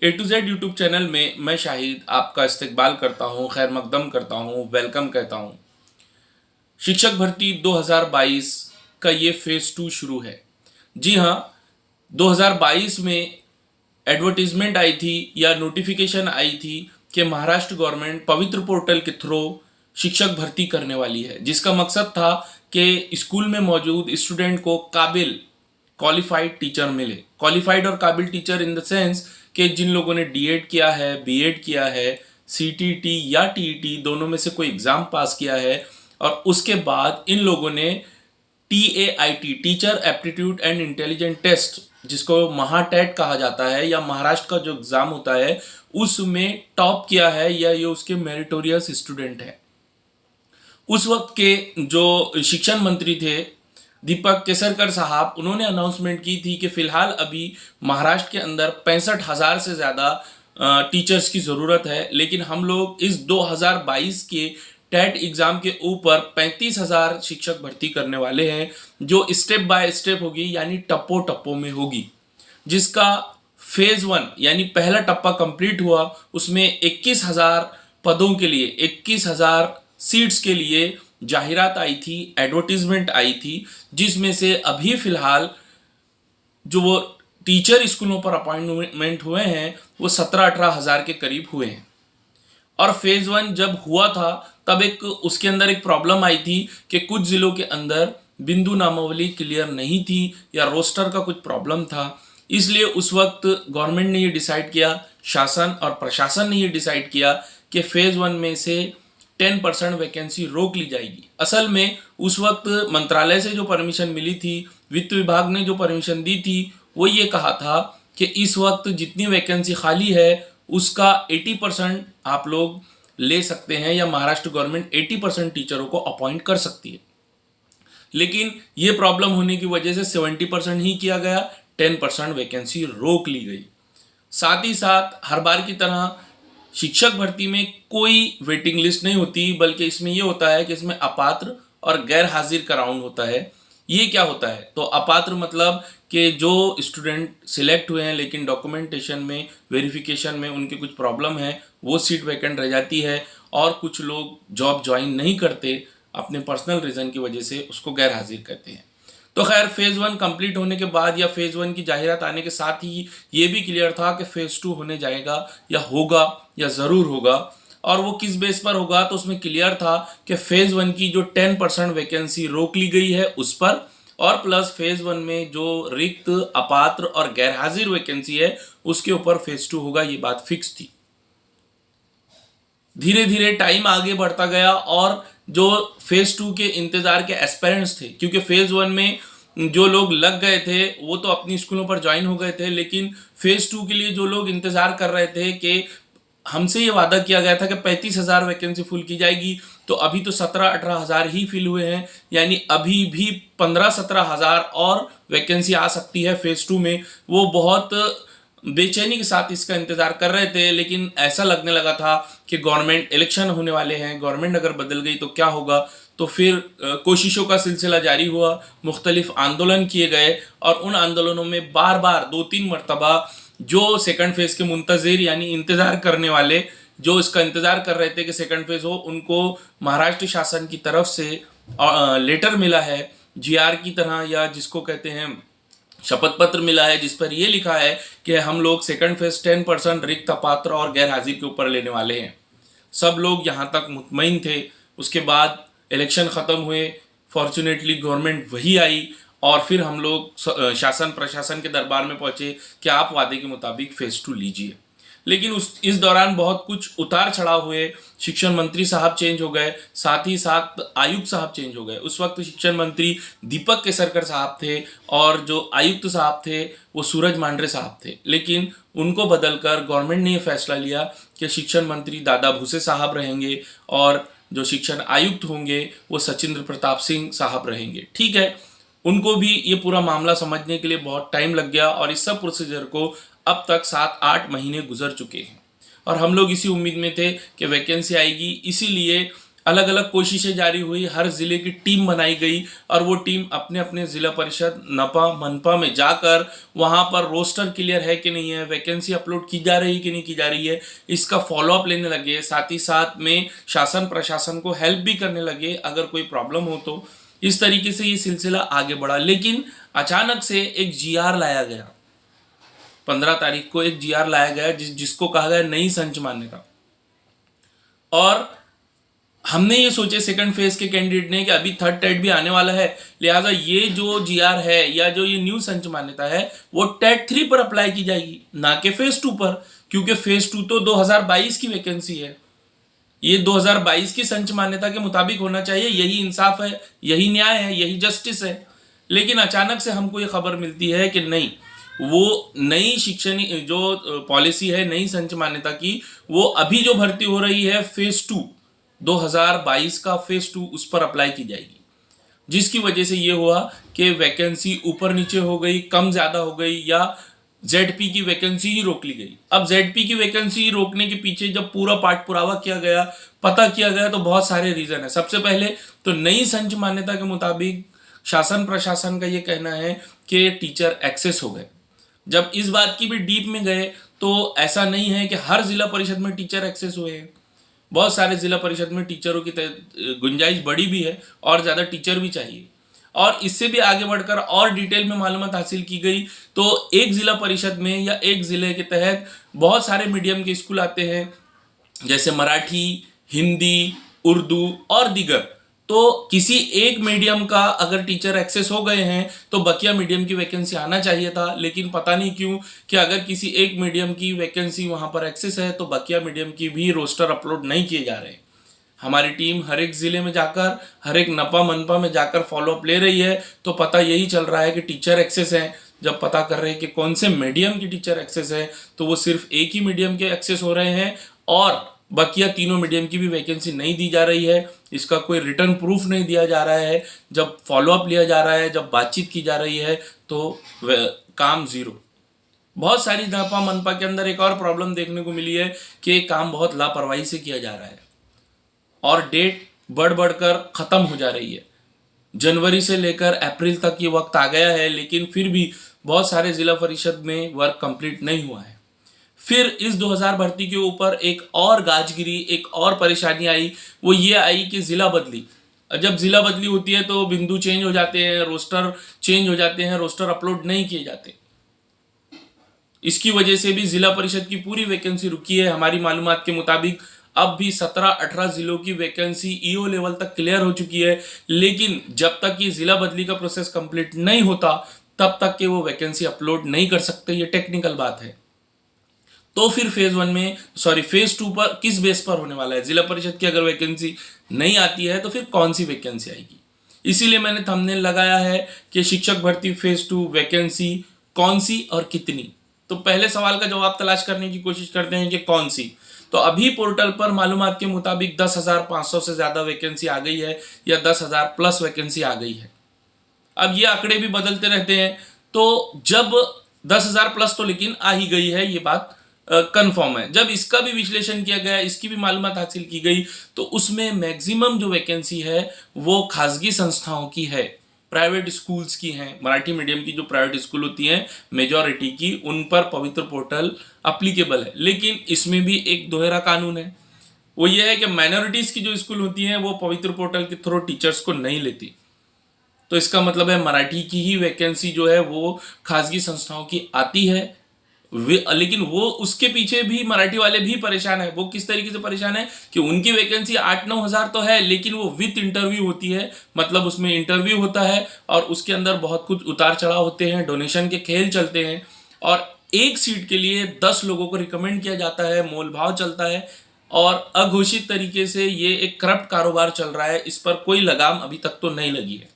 A to Z YouTube channel में मैं शाहिद आपका इस्तकबाल करता हूँ, खैर मकदम करता हूँ, वेलकम कहता हूँ। शिक्षक भर्ती 2022 का ये फेज़ 2 शुरू है। जी हाँ, 2022 में एडवर्टीजमेंट आई थी या नोटिफिकेशन आई थी कि महाराष्ट्र गवर्नमेंट पवित्र पोर्टल के थ्रू शिक्षक भर्ती करने वाली है, जिसका मकसद था कि स्कूल में मौजूद स्टूडेंट को काबिल क्वालिफाइड टीचर मिले। क्वालिफाइड और काबिल टीचर इन द सेंस कि जिन लोगों ने डीएड किया है, बीएड किया है, सीटीटी या टीईटी दोनों में से कोई एग्ज़ाम पास किया है और उसके बाद इन लोगों ने TAIT teacher aptitude and intelligent test, जिसको महाटेट कहा जाता है या महाराष्ट्र का जो एग्ज़ाम होता है, उसमें टॉप किया है या ये उसके मेरिटोरियस स्टूडेंट है। उस वक्त के जो शिक्षण मंत्री थे दीपक केसरकर साहब, उन्होंने अनाउंसमेंट की थी कि फ़िलहाल अभी महाराष्ट्र के अंदर 65,000 से ज़्यादा टीचर्स की ज़रूरत है, लेकिन हम लोग इस 2022 के टेट एग्ज़ाम के ऊपर 35,000 शिक्षक भर्ती करने वाले हैं, जो स्टेप बाय स्टेप होगी, यानी टप्पो टप्पो में होगी। जिसका फेज़ 1 यानी पहला टप्पा कंप्लीट हुआ, उसमें 21,000 पदों के लिए 21,000 सीट्स के लिए जाहिरात आई थी, एडवर्टीजमेंट आई थी, जिसमें से अभी फ़िलहाल जो वो टीचर स्कूलों पर अपॉइंटमेंट हुए हैं वो 17-18 हज़ार के करीब हुए हैं। और फेज़ 1 जब हुआ था तब उसके अंदर एक प्रॉब्लम आई थी कि कुछ ज़िलों के अंदर बिंदु नामावली क्लियर नहीं थी या रोस्टर का कुछ प्रॉब्लम था। इसलिए उस वक्त गवर्नमेंट ने ये डिसाइड किया, शासन और प्रशासन ने ये डिसाइड किया कि फेज़ 1 में से 10% वैकेंसी रोक ली जाएगी। असल में उस वक्त मंत्रालय से जो परमिशन मिली थी, वित्त विभाग ने जो परमिशन दी थी, वो ये कहा था कि इस वक्त जितनी वैकेंसी खाली है उसका 80% आप लोग ले सकते हैं या महाराष्ट्र गवर्नमेंट 80% टीचरों को अपॉइंट कर सकती है। लेकिन ये प्रॉब्लम होने की वजह से 70% ही किया गया, 10% वैकेंसी रोक ली गई। साथ ही साथ हर बार की तरह शिक्षक भर्ती में कोई वेटिंग लिस्ट नहीं होती, बल्कि इसमें यह होता है कि इसमें अपात्र और गैर हाजिर का राउंड होता है। ये क्या होता है? तो अपात्र मतलब कि जो स्टूडेंट सिलेक्ट हुए हैं लेकिन डॉक्यूमेंटेशन में, वेरिफिकेशन में उनकी कुछ प्रॉब्लम है, वो सीट वैकेंट रह जाती है और कुछ लोग जॉब ज्वाइन नहीं करते अपने पर्सनल रीज़न की वजह से, उसको गैर हाजिर कहते हैं। तो खैर फेज़ 1 कंप्लीट होने के बाद या फेज़ 1 की जाहिरात आने के साथ ही ये भी क्लियर था कि फेज़ 2 होने जाएगा या होगा या ज़रूर होगा। और वो किस बेस पर होगा? तो उसमें क्लियर था कि फेज़ 1 की जो 10% वैकेंसी रोक ली गई है उस पर, और प्लस फेज़ 1 में जो रिक्त, अपात्र और गैर हाजिर वैकेंसी है उसके ऊपर फेज़ 2 होगा, ये बात फिक्स थी। धीरे धीरे टाइम आगे बढ़ता गया और जो फेज़ 2 के इंतज़ार के एस्पिरेंट्स थे, क्योंकि फेज़ 1 में जो लोग लग गए थे वो तो अपनी स्कूलों पर ज्वाइन हो गए थे, लेकिन फेज़ 2 के लिए जो लोग इंतज़ार कर रहे थे कि हमसे ये वादा किया गया था कि 35,000 वैकेंसी फुल की जाएगी, तो अभी तो 17-18 हज़ार ही फिल हुए हैं, यानी अभी भी 15-17 हज़ार और वैकेंसी आ सकती है फेज़ 2 में। वो बहुत बेचैनी के साथ इसका इंतज़ार कर रहे थे, लेकिन ऐसा लगने लगा था कि गवर्नमेंट इलेक्शन होने वाले हैं, गवर्नमेंट अगर बदल गई तो क्या होगा। तो फिर कोशिशों का सिलसिला जारी हुआ, मुख्तलिफ आंदोलन किए गए और उन आंदोलनों में बार बार 2-3 मरतबा जो सेकंड फेज़ के मुंतज़िर यानी इंतज़ार करने वाले, जो इसका इंतज़ार कर रहे थे कि सेकंड फेज़ हो, उनको महाराष्ट्र शासन की तरफ से लेटर मिला है, जीआर की तरह, या जिसको कहते हैं शपथ पत्र मिला है, जिस पर यह लिखा है कि हम लोग सेकंड फेज़ 10% रिक्त, अपात्र और गैर हाजिर के ऊपर लेने वाले हैं। सब लोग यहाँ तक मुतमईन थे। उसके बाद इलेक्शन ख़त्म हुए, फॉर्चुनेटली गवर्नमेंट वही आई और फिर हम लोग शासन प्रशासन के दरबार में पहुँचे कि आप वादे के मुताबिक फेज़ 2 लीजिए। लेकिन इस दौरान बहुत कुछ उतार चढ़ाव हुए। शिक्षण मंत्री साहब चेंज हो गए, साथ ही साथ आयुक्त साहब चेंज हो गए। उस वक्त शिक्षण मंत्री दीपक केसरकर साहब थे और जो आयुक्त साहब थे वो सूरज मांढरे साहब थे, लेकिन उनको बदलकर गवर्नमेंट ने ये फैसला लिया कि शिक्षण मंत्री दादा भूसे साहब रहेंगे और जो शिक्षण आयुक्त होंगे वो सचिंद्र प्रताप सिंह साहब रहेंगे। ठीक है, उनको भी ये पूरा मामला समझने के लिए बहुत टाइम लग गया और इस सब प्रोसीजर को अब तक 7-8 महीने गुजर चुके हैं और हम लोग इसी उम्मीद में थे कि वैकेंसी आएगी। इसीलिए अलग अलग कोशिशें जारी हुई, हर जिले की टीम बनाई गई और वो टीम अपने अपने जिला परिषद नपा मनपा में जाकर वहाँ पर रोस्टर क्लियर है कि नहीं है, वैकेंसी अपलोड की जा रही है कि नहीं की जा रही है, इसका फॉलोअप लेने लगे। साथ ही साथ में शासन प्रशासन को हेल्प भी करने लगे अगर कोई प्रॉब्लम हो तो। इस तरीके से ये सिलसिला आगे बढ़ा, लेकिन अचानक से एक जीआर लाया गया। 15 तारीख को एक जीआर लाया गया जिसको कहा गया नई संच मान्यता। और हमने ये सोचे सेकंड फेज के कैंडिडेट ने कि अभी थर्ड टेट भी आने वाला है, लिहाजा ये जो जीआर है या जो ये न्यू संच मान्यता है वो टेट 3 पर अप्लाई की जाएगी, ना कि फेज 2 पर, क्योंकि फेज 2 तो 2022 की वैकेंसी है। ये 2022 की संच मान्यता के मुताबिक होना चाहिए, यही इंसाफ है, यही न्याय है, यही जस्टिस है। लेकिन अचानक से हमको ये खबर मिलती है कि नहीं, वो नई शिक्षण जो पॉलिसी है नई संच मान्यता की, वो अभी जो भर्ती हो रही है फेज 2 2022 का फेज 2 उस पर अप्लाई की जाएगी। जिसकी वजह से ये हुआ कि वैकेंसी ऊपर नीचे हो गई, कम ज्यादा हो गई, या जेडपी की वैकेंसी ही रोक ली गई। अब जेडपी की वैकेंसी रोकने के पीछे जब पूरा पाठ पुरावा किया गया, पता किया गया, तो बहुत सारे रीजन है। सबसे पहले तो नई संच मान्यता के मुताबिक शासन प्रशासन का ये कहना है कि टीचर एक्सेस हो गए। जब इस बात की भी डीप में गए तो ऐसा नहीं है कि हर जिला परिषद में टीचर एक्सेस हुए हैं। बहुत सारे जिला परिषद में टीचरों की गुंजाइश बड़ी भी है और ज़्यादा टीचर भी चाहिए। और इससे भी आगे बढ़कर और डिटेल में मालूमात हासिल की गई तो एक जिला परिषद में या एक जिले के तहत बहुत सारे मीडियम के स्कूल आते हैं, जैसे मराठी, हिंदी, उर्दू और दीगर। तो किसी एक मीडियम का अगर टीचर एक्सेस हो गए हैं तो बकिया मीडियम की वैकेंसी आना चाहिए था, लेकिन पता नहीं क्यों कि अगर किसी एक मीडियम की वैकेंसी वहां पर एक्सेस है तो बकिया मीडियम की भी रोस्टर अपलोड नहीं किए जा रहे। हमारी टीम हर एक जिले में जाकर, हर एक नपा मनपा में जाकर फॉलोअप ले रही है, तो पता यही चल रहा है कि टीचर एक्सेस है। जब पता कर रहे हैं कि कौन से मीडियम की टीचर एक्सेस है तो वो सिर्फ एक ही मीडियम के एक्सेस हो रहे हैं और बकिया तीनों मीडियम की भी वैकेंसी नहीं दी जा रही है। इसका कोई रिटर्न प्रूफ नहीं दिया जा रहा है। जब फॉलोअप लिया जा रहा है, जब बातचीत की जा रही है तो काम जीरो। बहुत सारी नपा मनपा के अंदर एक और प्रॉब्लम देखने को मिली है कि काम बहुत लापरवाही से किया जा रहा है और डेट बढ़ बढ़कर ख़त्म हो जा रही है। जनवरी से लेकर अप्रैल तक ये वक्त आ गया है, लेकिन फिर भी बहुत सारे जिला परिषद में वर्क कंप्लीट नहीं हुआ है। फिर इस 2000 भर्ती के ऊपर एक और गाजगिरी, एक और परेशानी आई। वो ये आई कि ज़िला बदली। जब ज़िला बदली होती है तो बिंदु चेंज हो जाते हैं, रोस्टर चेंज हो जाते हैं, रोस्टर अपलोड नहीं किए जाते। इसकी वजह से भी जिला परिषद की पूरी वैकेंसी रुकी है। हमारी मालूमात के मुताबिक अब भी 17-18 जिलों की वैकेंसी ईओ लेवल तक क्लियर हो चुकी है, लेकिन जब तक ये जिला बदली का प्रोसेस कंप्लीट नहीं होता तब तक के वो वैकेंसी अपलोड नहीं कर सकते। ये टेक्निकल बात है। तो फिर फेज 2 पर किस बेस पर होने वाला है? जिला परिषद की अगर वैकेंसी नहीं आती है तो फिर कौन सी वैकेंसी आएगी? इसीलिए मैंने थंबनेल लगाया है कि शिक्षक भर्ती फेज 2 वैकेंसी कौन सी और कितनी। तो पहले सवाल का जवाब तलाश करने की कोशिश करते हैं कि कौन सी। तो अभी पोर्टल पर मालूमात के मुताबिक 10,500 से ज्यादा वैकेंसी आ गई है या 10,000 प्लस वैकेंसी आ गई है। अब ये आंकड़े भी बदलते रहते हैं, तो जब 10,000 प्लस तो लेकिन आ ही गई है, ये बात कंफर्म है। जब इसका भी विश्लेषण किया गया, इसकी भी मालूमात हासिल की गई, तो उसमें मैक्सिमम जो वैकेंसी है वो खासगी संस्थाओं की है, प्राइवेट स्कूल्स की हैं। मराठी मीडियम की जो प्राइवेट स्कूल होती हैं मेजॉरिटी की, उन पर पवित्र पोर्टल अप्लीकेबल है। लेकिन इसमें भी एक दोहरा कानून है। वो ये है कि माइनॉरिटीज़ की जो स्कूल होती हैं वो पवित्र पोर्टल के थ्रू टीचर्स को नहीं लेती। तो इसका मतलब है मराठी की ही वैकेंसी जो है वो खासगी संस्थाओं की आती है। लेकिन वो उसके पीछे भी मराठी वाले भी परेशान है। वो किस तरीके से परेशान है कि उनकी वैकेंसी 8-9 हज़ार तो है, लेकिन वो विथ इंटरव्यू होती है। मतलब उसमें इंटरव्यू होता है और उसके अंदर बहुत कुछ उतार चढ़ाव होते हैं, डोनेशन के खेल चलते हैं और एक सीट के लिए 10 लोगों को रिकमेंड किया जाता है, मोल भाव चलता है और अघोषित तरीके से ये एक करप्ट कारोबार चल रहा है। इस पर कोई लगाम अभी तक तो नहीं लगी है।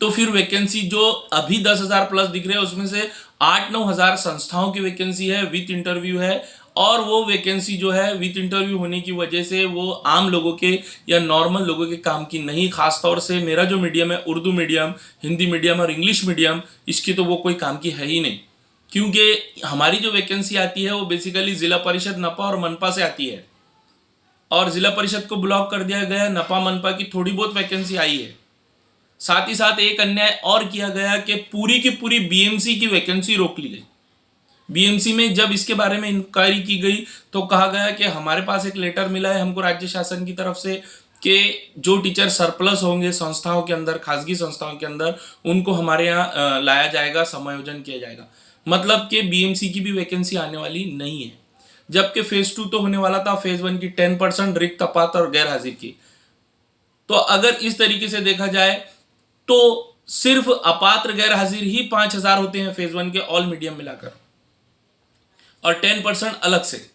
तो फिर वैकेंसी जो अभी 10,000 प्लस दिख रहे हैं उसमें से 8-9 हज़ार संस्थाओं की वैकेंसी है, विथ इंटरव्यू है। और वो वैकेंसी जो है विथ इंटरव्यू होने की वजह से वो आम लोगों के या नॉर्मल लोगों के काम की नहीं। खासतौर से मेरा जो मीडियम है उर्दू मीडियम, हिंदी मीडियम और इंग्लिश मीडियम, इसकी तो वो कोई काम की है ही नहीं। क्योंकि हमारी जो वैकेंसी आती है वो बेसिकली जिला परिषद नपा और मनपा से आती है। और जिला परिषद को ब्लॉक कर दिया गया। नपा मनपा की थोड़ी बहुत वैकेंसी आई है। साथ ही साथ एक अन्याय और किया गया कि पूरी की पूरी बीएमसी की वैकेंसी रोक ली गई। बीएमसी में जब इसके बारे में इंक्वायरी की गई तो कहा गया कि हमारे पास एक लेटर मिला है हमको राज्य शासन की तरफ से कि जो टीचर सरप्लस होंगे संस्थाओं के अंदर, खासगी संस्थाओं के अंदर, उनको हमारे यहाँ लाया जाएगा, समायोजन किया जाएगा। मतलब कि बीएमसी की भी वैकेंसी आने वाली नहीं है। जबकि फेज 2 तो होने वाला था, फेज 1 की 10% रिक्त, अपात्र और गैर हाजिर की। तो अगर इस तरीके से देखा जाए तो सिर्फ अपात्र गैर हाजिर ही 5000 होते हैं फेज 1 के ऑल मीडियम मिलाकर, और 10% अलग से।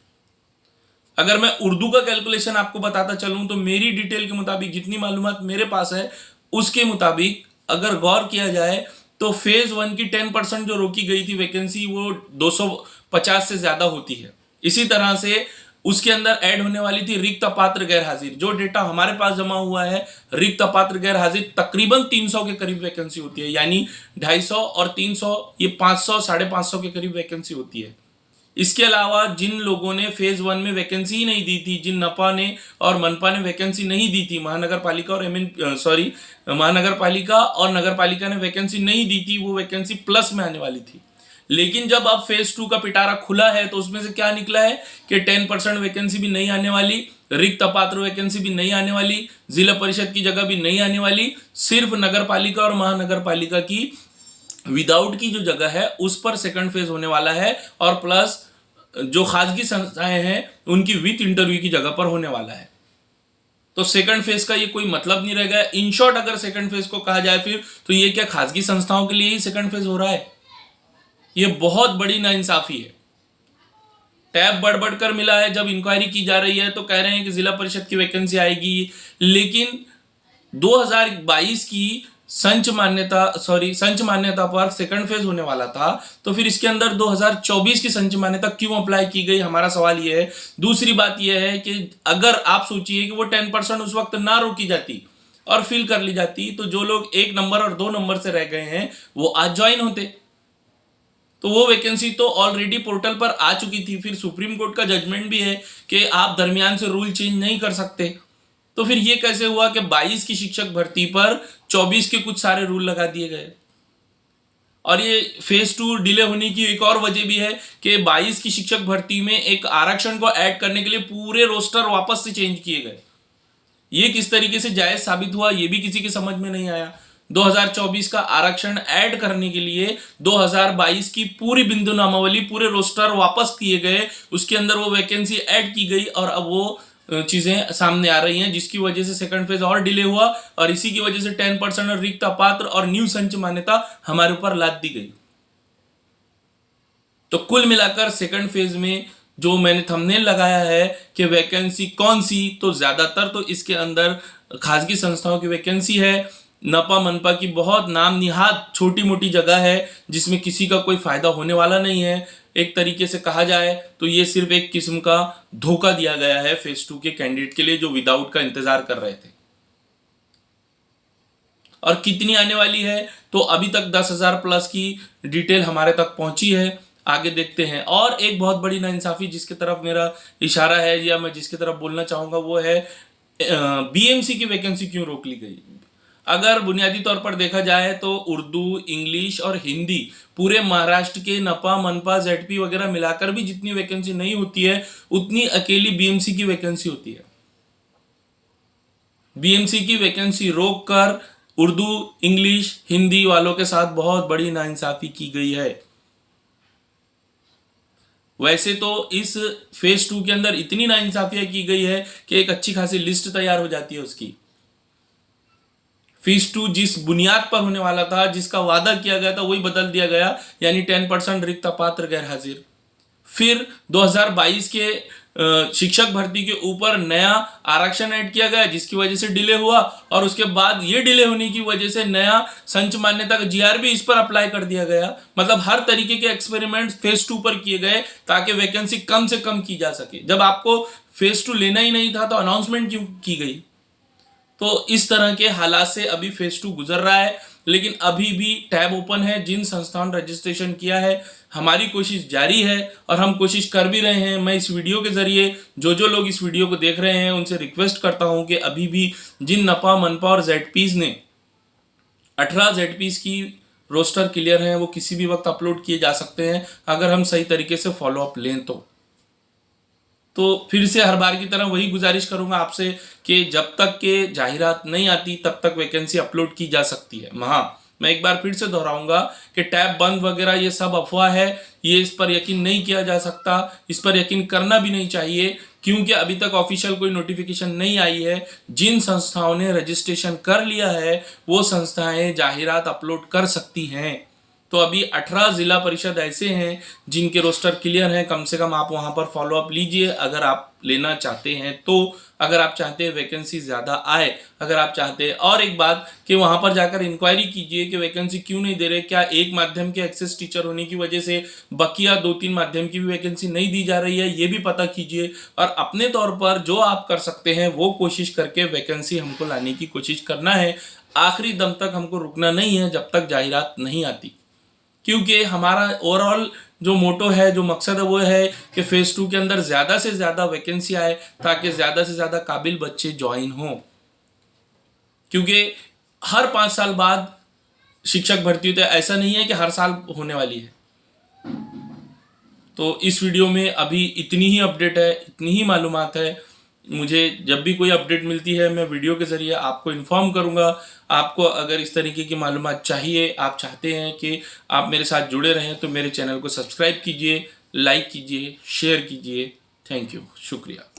अगर मैं उर्दू का कैलकुलेशन आपको बताता चलूं तो मेरी डिटेल के मुताबिक, जितनी मालूमात मेरे पास है उसके मुताबिक अगर गौर किया जाए तो फेज 1 की 10% जो रोकी गई थी वैकेंसी, वो 250 से ज्यादा होती है। इसी तरह से उसके अंदर ऐड होने वाली थी रिक्त, अपात्र, गैर हाजिर। जो डेटा हमारे पास जमा हुआ है, रिक्त, अपात्र, गैर हाजिर तकरीबन 300 के करीब वैकेंसी होती है। यानी 250 और 300 ये 500, 550 के करीब वैकेंसी होती है। इसके अलावा जिन लोगों ने फेज 1 में वैकेंसी ही नहीं दी थी, जिन नपा ने और मनपा ने वैकेंसी नहीं दी थी, महानगर पालिका और नगर पालिका ने वैकेंसी नहीं दी थी, वो वैकेंसी प्लस में आने वाली थी। लेकिन जब अब फेज 2 का पिटारा खुला है तो उसमें से क्या निकला है कि 10% वैकेंसी भी नहीं आने वाली, रिक्त, अपात्र वैकेंसी भी नहीं आने वाली, जिला परिषद की जगह भी नहीं आने वाली। सिर्फ नगर पालिका और महानगर पालिका की विदाउट की जो जगह है उस पर सेकंड फेज होने वाला है, और प्लस जो खासगी संस्थाएं हैं उनकी विथ इंटरव्यू की जगह पर होने वाला है। तो सेकंड फेज का ये कोई मतलब नहीं रह गया। इन शॉर्ट अगर सेकंड फेज को कहा जाए फिर तो ये क्या खासगी संस्थाओं के लिए ही सेकंड फेज हो रहा है? ये बहुत बड़ी नाइंसाफी है। टैब बढ़ बढ़कर मिला है। जब इंक्वायरी की जा रही है तो कह रहे हैं कि जिला परिषद की वैकेंसी आएगी, लेकिन 2022 की संच मान्यता पर सेकंड फेज होने वाला था, तो फिर इसके अंदर 2024 की संच मान्यता क्यों अप्लाई की गई, हमारा सवाल यह है। दूसरी बात यह है कि अगर आप सोचिए कि वो 10% उस वक्त ना रोकी जाती और फिल कर ली जाती तो जो लोग 1 नंबर और 2 नंबर से रह गए हैं वो आज ज्वाइन होते। तो वो वैकेंसी तो ऑलरेडी पोर्टल पर आ चुकी थी। फिर सुप्रीम कोर्ट का जजमेंट भी है कि आप दरमियान से रूल चेंज नहीं कर सकते। तो फिर ये कैसे हुआ कि 22 की शिक्षक भर्ती पर 24 के कुछ सारे रूल लगा दिए गए? और ये फेज 2 डिले होने की एक और वजह भी है कि 22 की शिक्षक भर्ती में एक आरक्षण को ऐड करने के लिए पूरे रोस्टर वापस से चेंज किए गए। ये किस तरीके से जायज साबित हुआ ये भी किसी की समझ में नहीं आया। 2024 का आरक्षण ऐड करने के लिए 2022 की पूरी बिंदु नामावली, पूरे रोस्टर वापस किए गए, उसके अंदर वो वैकेंसी ऐड की गई और अब वो चीजें सामने आ रही हैं, जिसकी वजह से सेकंड फेज और डिले हुआ और इसी की वजह से 10% और रिक्त, अपात्र और न्यू संच मान्यता हमारे ऊपर लाद दी गई। तो कुल मिलाकर सेकंड फेज में जो मैंने थंबनेल लगाया है कि वैकेंसी कौन सी, तो ज्यादातर तो इसके अंदर खासगी संस्थाओं की वैकेंसी है। नपा मनपा की बहुत नाम निहाद छोटी मोटी जगह है जिसमें किसी का कोई फायदा होने वाला नहीं है। एक तरीके से कहा जाए तो ये सिर्फ एक किस्म का धोखा दिया गया है फेज 2 के कैंडिडेट के लिए जो विदाउट का इंतजार कर रहे थे। और कितनी आने वाली है तो अभी तक 10,000 प्लस की डिटेल हमारे तक पहुंची है, आगे देखते हैं। और एक बहुत बड़ी नाइंसाफी जिसकी तरफ मेरा इशारा है या मैं जिसकी तरफ बोलना चाहूंगा वो है बीएमसी की वैकेंसी क्यों रोक ली गई। अगर बुनियादी तौर पर देखा जाए तो उर्दू, इंग्लिश और हिंदी पूरे महाराष्ट्र के नपा, मनपा, जेडपी वगैरह मिलाकर भी जितनी वैकेंसी नहीं होती है उतनी अकेली बीएमसी की वैकेंसी होती है। बीएमसी की वैकेंसी रोककर उर्दू, इंग्लिश, हिंदी वालों के साथ बहुत बड़ी नाइंसाफी की गई है। वैसे तो इस फेज 2 के अंदर इतनी नाइंसाफियां की गई है कि एक अच्छी खासी लिस्ट तैयार हो जाती है उसकी। फेज 2 जिस बुनियाद पर होने वाला था, जिसका वादा किया गया था, वही बदल दिया गया, यानी 10% रिक्त, अपात्र, गैर हाजिर। फिर 2022 के शिक्षक भर्ती के ऊपर नया आरक्षण ऐड किया गया जिसकी वजह से डिले हुआ, और उसके बाद ये डिले होने की वजह से नया संच मान्यता का जीआर भी इस पर अप्लाई कर दिया गया। मतलब हर तरीके के एक्सपेरिमेंट फेज 2 पर किए गए ताकि वैकेंसी कम से कम की जा सके। जब आपको फेज 2 लेना ही नहीं था तो अनाउंसमेंट क्यों की गई? तो इस तरह के हालात से अभी फेज 2 गुजर रहा है। लेकिन अभी भी टैब ओपन है। जिन संस्थाओं ने रजिस्ट्रेशन किया है, हमारी कोशिश जारी है और हम कोशिश कर भी रहे हैं। मैं इस वीडियो के ज़रिए जो लोग इस वीडियो को देख रहे हैं उनसे रिक्वेस्ट करता हूं कि अभी भी जिन नपा, मनपा और जेडपीज ने 18 जेडपीज की रोस्टर क्लियर है, वो किसी भी वक्त अपलोड किए जा सकते हैं अगर हम सही तरीके से फॉलोअप लें तो फिर से हर बार की तरह वही गुजारिश करूंगा आपसे कि जब तक के जाहिरात नहीं आती तब तक वैकेंसी अपलोड की जा सकती है। हाँ, मैं एक बार फिर से दोहराऊंगा कि टैब बंद वगैरह ये सब अफवाह है, ये इस पर यकीन नहीं किया जा सकता, इस पर यकीन करना भी नहीं चाहिए, क्योंकि अभी तक ऑफिशियल कोई नोटिफिकेशन नहीं आई है। जिन संस्थाओं ने रजिस्ट्रेशन कर लिया है वो संस्थाएं जाहिरात अपलोड कर सकती हैं। तो अभी 18 जिला परिषद ऐसे हैं जिनके रोस्टर क्लियर हैं। कम से कम आप वहां पर फॉलो अप लीजिए अगर आप लेना चाहते हैं तो, अगर आप चाहते हैं वैकेंसी ज़्यादा आए, अगर आप चाहते हैं। और एक बात कि वहां पर जाकर इंक्वायरी कीजिए कि वैकेंसी क्यों नहीं दे रहे, क्या एक माध्यम के एक्सेस टीचर होने की वजह से बकिया 2-3 माध्यम की भी वैकेंसी नहीं दी जा रही है, ये भी पता कीजिए। और अपने तौर पर जो आप कर सकते हैं वो कोशिश करके वैकेंसी हमको लाने की कोशिश करना है। आखिरी दम तक हमको रुकना नहीं है जब तक जाहिरात नहीं आती, क्योंकि हमारा ओवरऑल जो मोटो है, जो मकसद है वो है कि फेज 2 के अंदर ज़्यादा से ज़्यादा वैकेंसी आए ताकि ज़्यादा से ज़्यादा काबिल बच्चे ज्वाइन हों। क्योंकि हर 5 साल बाद शिक्षक भर्ती होती है, ऐसा नहीं है कि हर साल होने वाली है। तो इस वीडियो में अभी इतनी ही अपडेट है, इतनी ही मालूमात है। मुझे जब भी कोई अपडेट मिलती है मैं वीडियो के ज़रिए आपको इन्फॉर्म करूंगा। आपको अगर इस तरीके की मालूमात चाहिए, आप चाहते हैं कि आप मेरे साथ जुड़े रहें, तो मेरे चैनल को सब्सक्राइब कीजिए, लाइक कीजिए, शेयर कीजिए। थैंक यू, शुक्रिया।